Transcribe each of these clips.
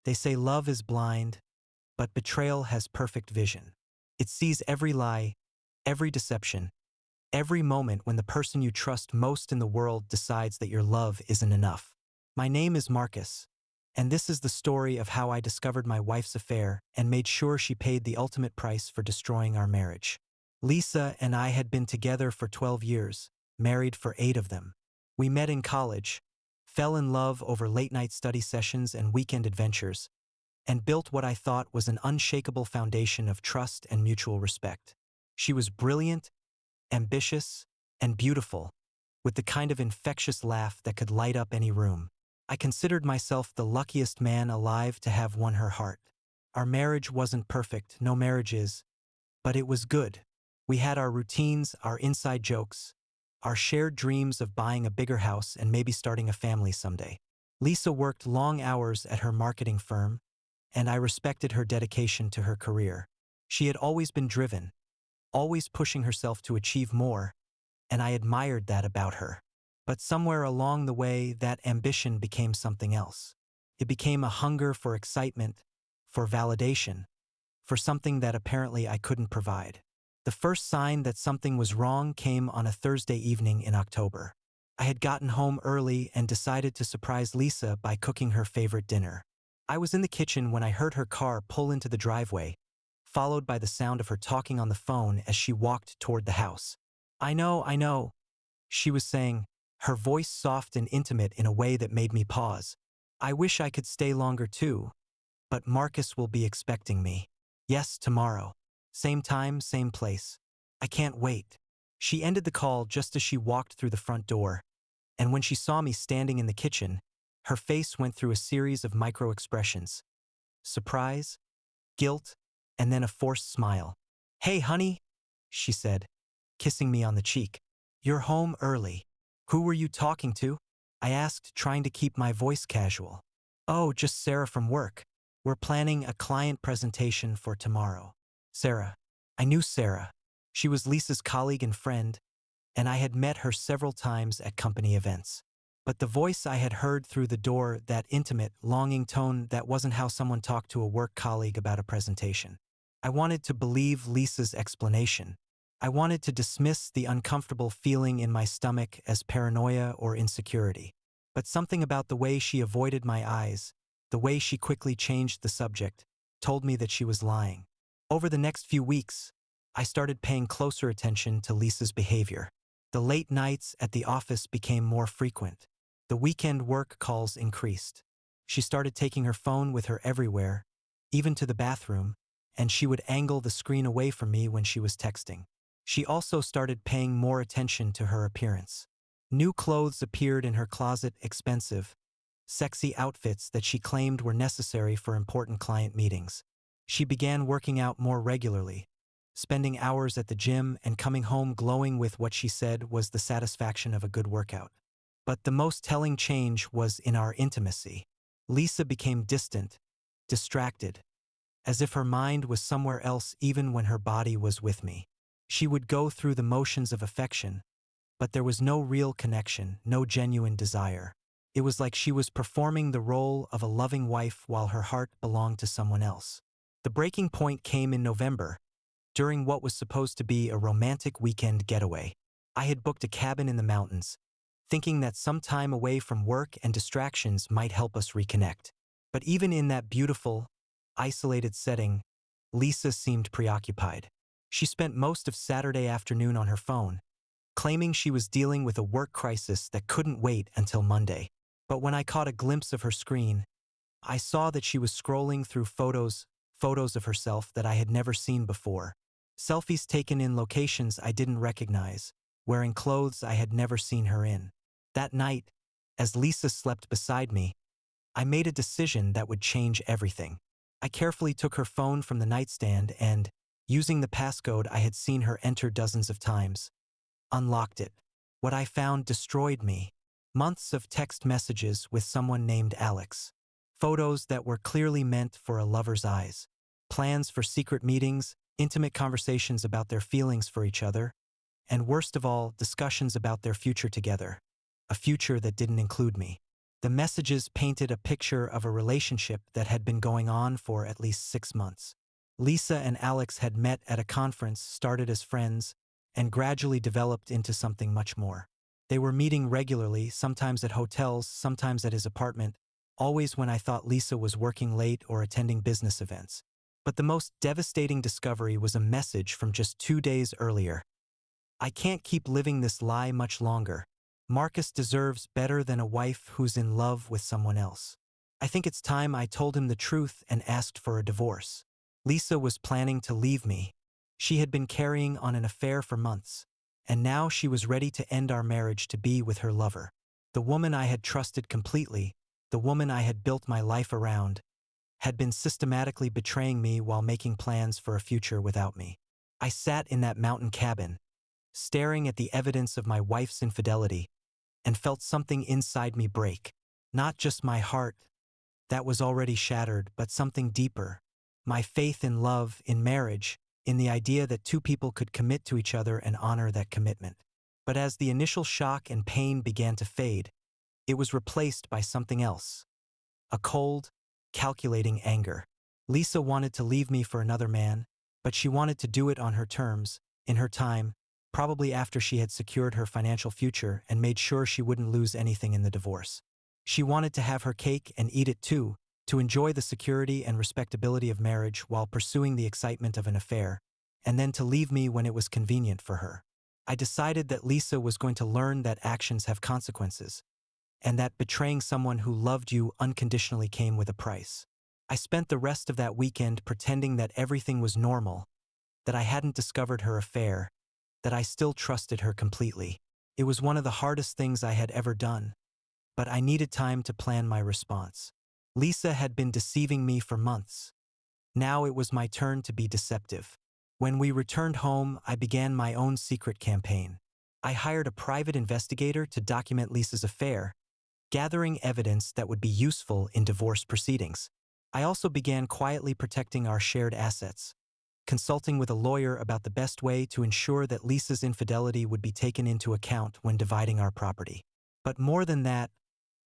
They say love is blind, but betrayal has perfect vision. It sees every lie, every deception, every moment when the person you trust most in the world decides that your love isn't enough. My name is Marcus, and this is the story of how I discovered my wife's affair and made sure she paid the ultimate price for destroying our marriage. Lisa and I had been together for 12 years, married for 8 of them. We met in college, fell in love over late-night study sessions and weekend adventures, and built what I thought was an unshakable foundation of trust and mutual respect. She was brilliant, ambitious, and beautiful, with the kind of infectious laugh that could light up any room. I considered myself the luckiest man alive to have won her heart. Our marriage wasn't perfect, no marriage is, but it was good. We had our routines, our inside jokes, our shared dreams of buying a bigger house and maybe starting a family someday. Lisa worked long hours at her marketing firm, and I respected her dedication to her career. She had always been driven, always pushing herself to achieve more, and I admired that about her. But somewhere along the way, that ambition became something else. It became a hunger for excitement, for validation, for something that apparently I couldn't provide. The first sign that something was wrong came on a Thursday evening in October. I had gotten home early and decided to surprise Lisa by cooking her favorite dinner. I was in the kitchen when I heard her car pull into the driveway, followed by the sound of her talking on the phone as she walked toward the house. I know, she was saying, her voice soft and intimate in a way that made me pause. I wish I could stay longer too, but Marcus will be expecting me. Yes, tomorrow. Same time, same place. I can't wait. She ended the call just as she walked through the front door, and when she saw me standing in the kitchen, her face went through a series of micro-expressions. Surprise, guilt, and then a forced smile. Hey, honey, she said, kissing me on the cheek. You're home early. Who were you talking to? I asked, trying to keep my voice casual. Oh, just Sarah from work. We're planning a client presentation for tomorrow. Sarah. I knew Sarah. She was Lisa's colleague and friend, and I had met her several times at company events. But the voice I had heard through the door, that intimate, longing tone, that wasn't how someone talked to a work colleague about a presentation. I wanted to believe Lisa's explanation. I wanted to dismiss the uncomfortable feeling in my stomach as paranoia or insecurity. But something about the way she avoided my eyes, the way she quickly changed the subject, told me that she was lying. Over the next few weeks, I started paying closer attention to Lisa's behavior. The late nights at the office became more frequent. The weekend work calls increased. She started taking her phone with her everywhere, even to the bathroom, and she would angle the screen away from me when she was texting. She also started paying more attention to her appearance. New clothes appeared in her closet, expensive, sexy outfits that she claimed were necessary for important client meetings. She began working out more regularly, spending hours at the gym and coming home glowing with what she said was the satisfaction of a good workout. But the most telling change was in our intimacy. Lisa became distant, distracted, as if her mind was somewhere else even when her body was with me. She would go through the motions of affection, but there was no real connection, no genuine desire. It was like she was performing the role of a loving wife while her heart belonged to someone else. The breaking point came in November, during what was supposed to be a romantic weekend getaway. I had booked a cabin in the mountains, thinking that some time away from work and distractions might help us reconnect. But even in that beautiful, isolated setting, Lisa seemed preoccupied. She spent most of Saturday afternoon on her phone, claiming she was dealing with a work crisis that couldn't wait until Monday. But when I caught a glimpse of her screen, I saw that she was scrolling through photos of herself that I had never seen before. Selfies taken in locations I didn't recognize, wearing clothes I had never seen her in. That night, as Lisa slept beside me, I made a decision that would change everything. I carefully took her phone from the nightstand and, using the passcode I had seen her enter dozens of times, unlocked it. What I found destroyed me. Months of text messages with someone named Alex. Photos that were clearly meant for a lover's eyes. Plans for secret meetings, intimate conversations about their feelings for each other, and worst of all, discussions about their future together. A future that didn't include me. The messages painted a picture of a relationship that had been going on for at least 6 months. Lisa and Alex had met at a conference, started as friends, and gradually developed into something much more. They were meeting regularly, sometimes at hotels, sometimes at his apartment, always when I thought Lisa was working late or attending business events. But the most devastating discovery was a message from just 2 days earlier. "I can't keep living this lie much longer. Marcus deserves better than a wife who's in love with someone else. I think it's time I told him the truth and asked for a divorce." Lisa was planning to leave me. She had been carrying on an affair for months, and now she was ready to end our marriage to be with her lover. The woman I had trusted completely, the woman I had built my life around, had been systematically betraying me while making plans for a future without me. I sat in that mountain cabin, staring at the evidence of my wife's infidelity, and felt something inside me break. Not just my heart, that was already shattered, but something deeper. My faith in love, in marriage, in the idea that two people could commit to each other and honor that commitment. But as the initial shock and pain began to fade, it was replaced by something else. A cold, calculating anger. Lisa wanted to leave me for another man, but she wanted to do it on her terms, in her time, probably after she had secured her financial future and made sure she wouldn't lose anything in the divorce. She wanted to have her cake and eat it too, to enjoy the security and respectability of marriage while pursuing the excitement of an affair, and then to leave me when it was convenient for her. I decided that Lisa was going to learn that actions have consequences, and that betraying someone who loved you unconditionally came with a price. I spent the rest of that weekend pretending that everything was normal, that I hadn't discovered her affair, that I still trusted her completely. It was one of the hardest things I had ever done, but I needed time to plan my response. Lisa had been deceiving me for months. Now it was my turn to be deceptive. When we returned home, I began my own secret campaign. I hired a private investigator to document Lisa's affair, gathering evidence that would be useful in divorce proceedings. I also began quietly protecting our shared assets, consulting with a lawyer about the best way to ensure that Lisa's infidelity would be taken into account when dividing our property. But more than that,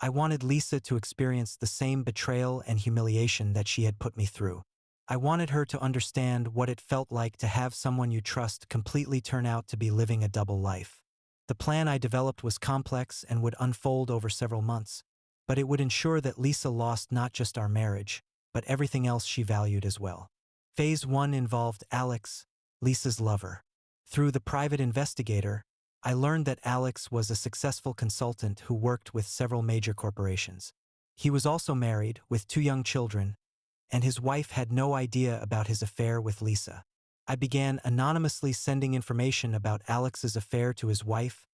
I wanted Lisa to experience the same betrayal and humiliation that she had put me through. I wanted her to understand what it felt like to have someone you trust completely turn out to be living a double life. The plan I developed was complex and would unfold over several months, but it would ensure that Lisa lost not just our marriage, but everything else she valued as well. Phase 1 involved Alex, Lisa's lover. Through the private investigator, I learned that Alex was a successful consultant who worked with several major corporations. He was also married, with 2 young children, and his wife had no idea about his affair with Lisa. I began anonymously sending information about Alex's affair to his wife,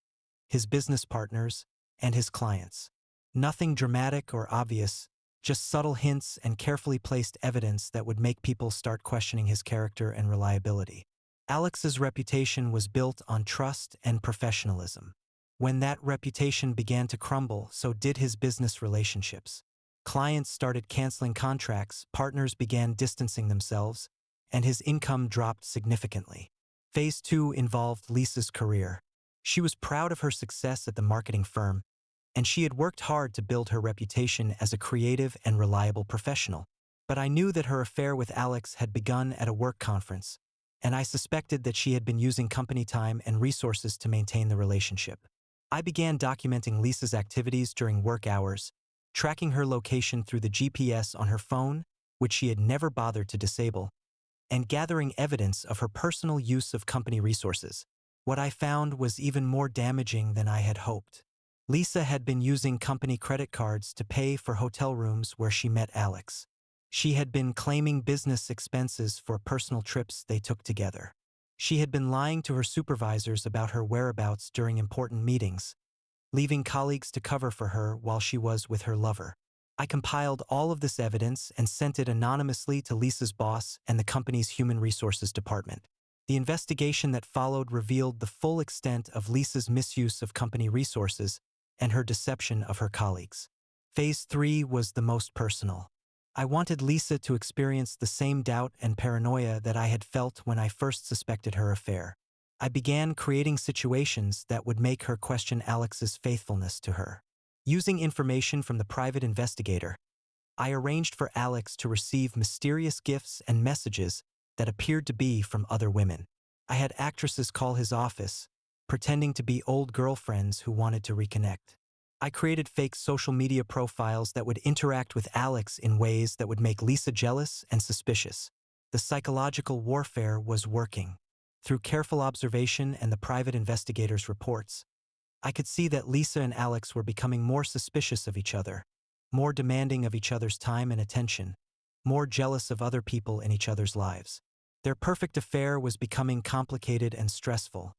his business partners, and his clients. Nothing dramatic or obvious, just subtle hints and carefully placed evidence that would make people start questioning his character and reliability. Alex's reputation was built on trust and professionalism. When that reputation began to crumble, so did his business relationships. Clients started canceling contracts, partners began distancing themselves, and his income dropped significantly. Phase 2 involved Lisa's career. She was proud of her success at the marketing firm, and she had worked hard to build her reputation as a creative and reliable professional. But I knew that her affair with Alex had begun at a work conference, and I suspected that she had been using company time and resources to maintain the relationship. I began documenting Lisa's activities during work hours, tracking her location through the GPS on her phone, which she had never bothered to disable, and gathering evidence of her personal use of company resources. What I found was even more damaging than I had hoped. Lisa had been using company credit cards to pay for hotel rooms where she met Alex. She had been claiming business expenses for personal trips they took together. She had been lying to her supervisors about her whereabouts during important meetings, leaving colleagues to cover for her while she was with her lover. I compiled all of this evidence and sent it anonymously to Lisa's boss and the company's human resources department. The investigation that followed revealed the full extent of Lisa's misuse of company resources and her deception of her colleagues. Phase 3 was the most personal. I wanted Lisa to experience the same doubt and paranoia that I had felt when I first suspected her affair. I began creating situations that would make her question Alex's faithfulness to her. Using information from the private investigator, I arranged for Alex to receive mysterious gifts and messages that appeared to be from other women. I had actresses call his office, pretending to be old girlfriends who wanted to reconnect. I created fake social media profiles that would interact with Alex in ways that would make Lisa jealous and suspicious. The psychological warfare was working. Through careful observation and the private investigator's reports, I could see that Lisa and Alex were becoming more suspicious of each other, more demanding of each other's time and attention, more jealous of other people in each other's lives. Their perfect affair was becoming complicated and stressful,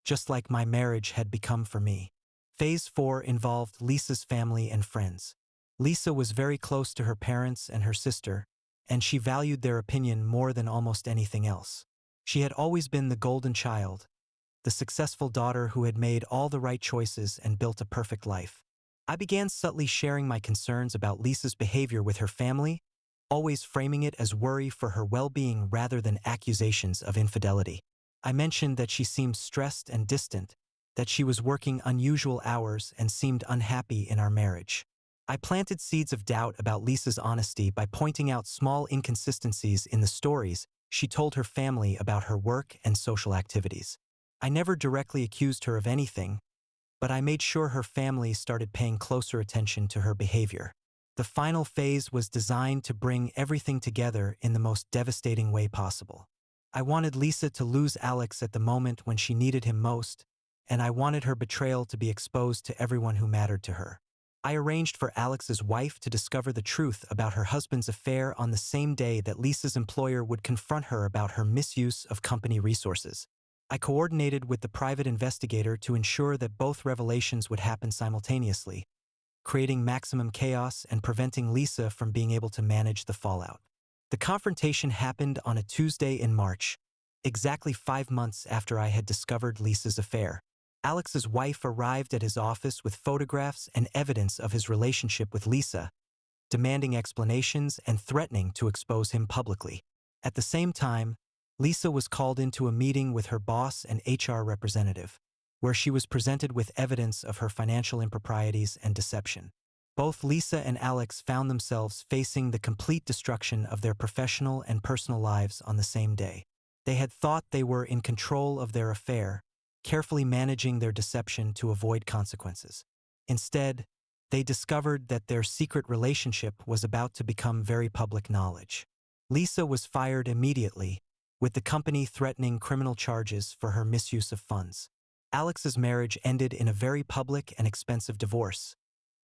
just like my marriage had become for me. Phase 4 involved Lisa's family and friends. Lisa was very close to her parents and her sister, and she valued their opinion more than almost anything else. She had always been the golden child, the successful daughter who had made all the right choices and built a perfect life. I began subtly sharing my concerns about Lisa's behavior with her family, always framing it as worry for her well-being rather than accusations of infidelity. I mentioned that she seemed stressed and distant, that she was working unusual hours and seemed unhappy in our marriage. I planted seeds of doubt about Lisa's honesty by pointing out small inconsistencies in the stories she told her family about her work and social activities. I never directly accused her of anything, but I made sure her family started paying closer attention to her behavior. The final phase was designed to bring everything together in the most devastating way possible. I wanted Lisa to lose Alex at the moment when she needed him most, and I wanted her betrayal to be exposed to everyone who mattered to her. I arranged for Alex's wife to discover the truth about her husband's affair on the same day that Lisa's employer would confront her about her misuse of company resources. I coordinated with the private investigator to ensure that both revelations would happen simultaneously, creating maximum chaos and preventing Lisa from being able to manage the fallout. The confrontation happened on a Tuesday in March, exactly 5 months after I had discovered Lisa's affair. Alex's wife arrived at his office with photographs and evidence of his relationship with Lisa, demanding explanations and threatening to expose him publicly. At the same time, Lisa was called into a meeting with her boss and HR representative, where she was presented with evidence of her financial improprieties and deception. Both Lisa and Alex found themselves facing the complete destruction of their professional and personal lives on the same day. They had thought they were in control of their affair, carefully managing their deception to avoid consequences. Instead, they discovered that their secret relationship was about to become very public knowledge. Lisa was fired immediately, with the company threatening criminal charges for her misuse of funds. Alex's marriage ended in a very public and expensive divorce,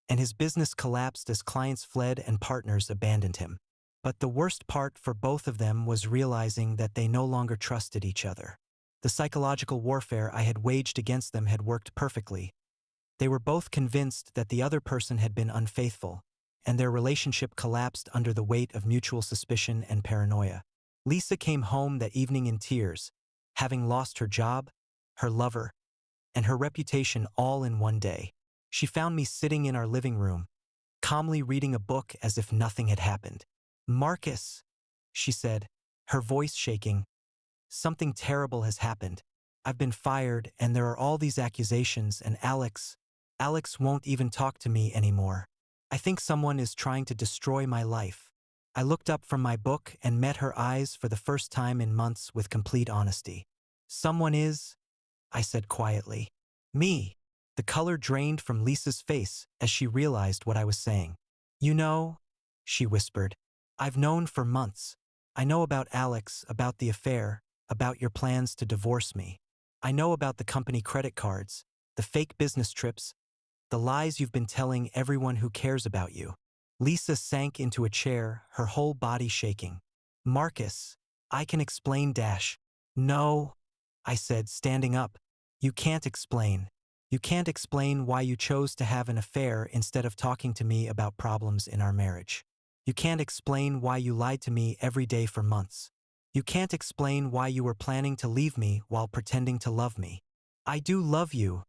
and his business collapsed as clients fled and partners abandoned him. But the worst part for both of them was realizing that they no longer trusted each other. The psychological warfare I had waged against them had worked perfectly. They were both convinced that the other person had been unfaithful, and their relationship collapsed under the weight of mutual suspicion and paranoia. Lisa came home that evening in tears, having lost her job, her lover, and her reputation all in one day. She found me sitting in our living room, calmly reading a book as if nothing had happened. "Marcus," she said, her voice shaking, "something terrible has happened. I've been fired and there are all these accusations and Alex won't even talk to me anymore. I think someone is trying to destroy my life." I looked up from my book and met her eyes for the first time in months with complete honesty. "Someone is?" I said quietly. "Me." The color drained from Lisa's face as she realized what I was saying. "You know," she whispered, "I've known for months. I know about Alex, about the affair, about your plans to divorce me. I know about the company credit cards, the fake business trips, the lies you've been telling everyone who cares about you." Lisa sank into a chair, her whole body shaking. "Marcus, I can explain dash." "No," I said, standing up. "You can't explain. You can't explain why you chose to have an affair instead of talking to me about problems in our marriage. You can't explain why you lied to me every day for months. You can't explain why you were planning to leave me while pretending to love me." "I do love you,"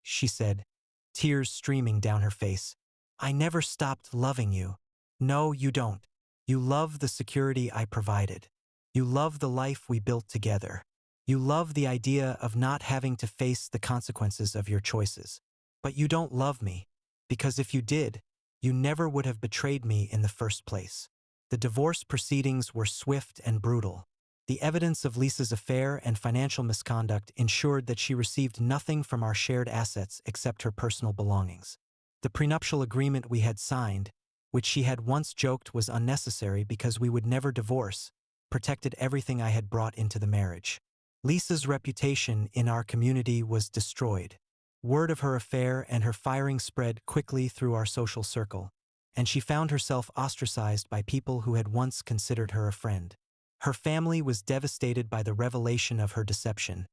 she said, tears streaming down her face. "I never stopped loving you." "No, you don't. You love the security I provided. You love the life we built together. You love the idea of not having to face the consequences of your choices. But you don't love me." because if you did, you never would have betrayed me in the first place. The divorce proceedings were swift and brutal. The evidence of Lisa's affair and financial misconduct ensured that she received nothing from our shared assets except her personal belongings. The prenuptial agreement we had signed, which she had once joked was unnecessary because we would never divorce, protected everything I had brought into the marriage. Lisa's reputation in our community was destroyed. Word of her affair and her firing spread quickly through our social circle, and she found herself ostracized by people who had once considered her a friend. Her family was devastated by the revelation of her deception,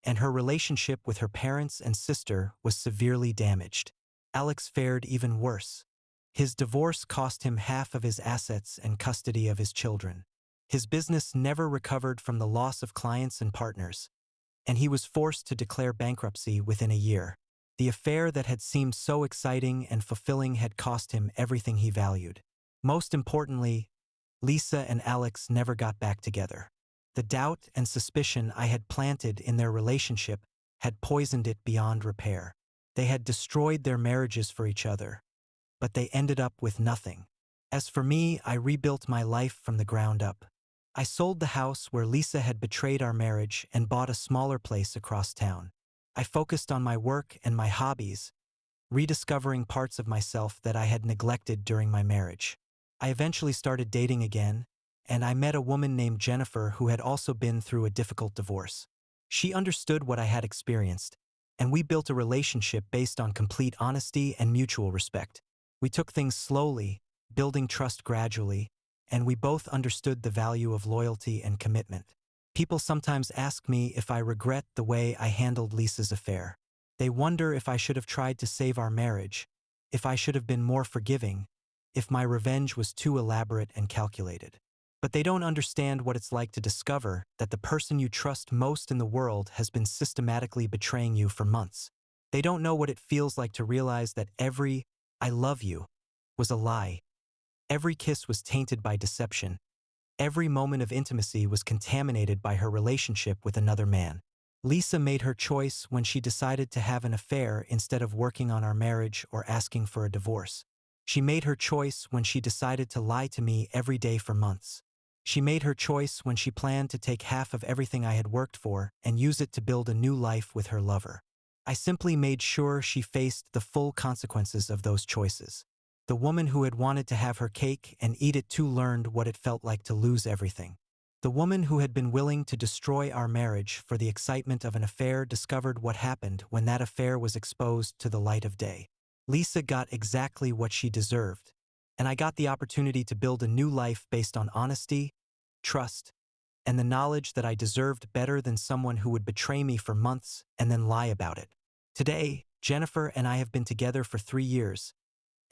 and her relationship with her parents and sister was severely damaged. Alex fared even worse. His divorce cost him half of his assets and custody of his children. His business never recovered from the loss of clients and partners, and he was forced to declare bankruptcy within a year. The affair that had seemed so exciting and fulfilling had cost him everything he valued. Most importantly, Lisa and Alex never got back together. The doubt and suspicion I had planted in their relationship had poisoned it beyond repair. They had destroyed their marriages for each other, but they ended up with nothing. As for me, I rebuilt my life from the ground up. I sold the house where Lisa had betrayed our marriage and bought a smaller place across town. I focused on my work and my hobbies, rediscovering parts of myself that I had neglected during my marriage. I eventually started dating again, and I met a woman named Jennifer who had also been through a difficult divorce. She understood what I had experienced, and we built a relationship based on complete honesty and mutual respect. We took things slowly, building trust gradually, and we both understood the value of loyalty and commitment. People sometimes ask me if I regret the way I handled Lisa's affair. They wonder if I should have tried to save our marriage, if I should have been more forgiving, if my revenge was too elaborate and calculated. But they don't understand what it's like to discover that the person you trust most in the world has been systematically betraying you for months. They don't know what it feels like to realize that every "I love you" was a lie. Every kiss was tainted by deception. Every moment of intimacy was contaminated by her relationship with another man. Lisa made her choice when she decided to have an affair instead of working on our marriage or asking for a divorce. She made her choice when she decided to lie to me every day for months. She made her choice when she planned to take half of everything I had worked for and use it to build a new life with her lover. I simply made sure she faced the full consequences of those choices. The woman who had wanted to have her cake and eat it too learned what it felt like to lose everything. The woman who had been willing to destroy our marriage for the excitement of an affair discovered what happened when that affair was exposed to the light of day. Lisa got exactly what she deserved, and I got the opportunity to build a new life based on honesty, trust, and the knowledge that I deserved better than someone who would betray me for months and then lie about it. Today, Jennifer and I have been together for 3 years,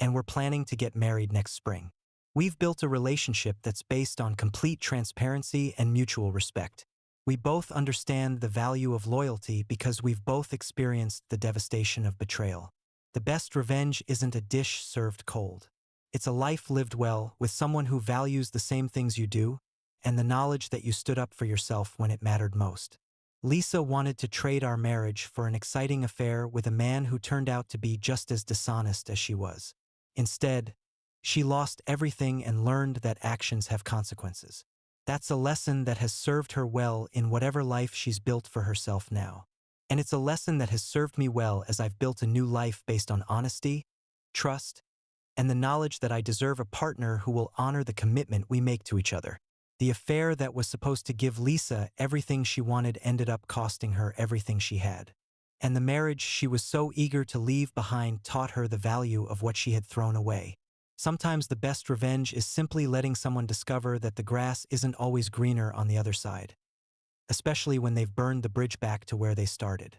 and we're planning to get married next spring. We've built a relationship that's based on complete transparency and mutual respect. We both understand the value of loyalty because we've both experienced the devastation of betrayal. The best revenge isn't a dish served cold. It's a life lived well with someone who values the same things you do, and the knowledge that you stood up for yourself when it mattered most. Lisa wanted to trade our marriage for an exciting affair with a man who turned out to be just as dishonest as she was. Instead, she lost everything and learned that actions have consequences. That's a lesson that has served her well in whatever life she's built for herself now. And it's a lesson that has served me well as I've built a new life based on honesty, trust, and the knowledge that I deserve a partner who will honor the commitment we make to each other. The affair that was supposed to give Lisa everything she wanted ended up costing her everything she had. And the marriage she was so eager to leave behind taught her the value of what she had thrown away. Sometimes the best revenge is simply letting someone discover that the grass isn't always greener on the other side, especially when they've burned the bridge back to where they started.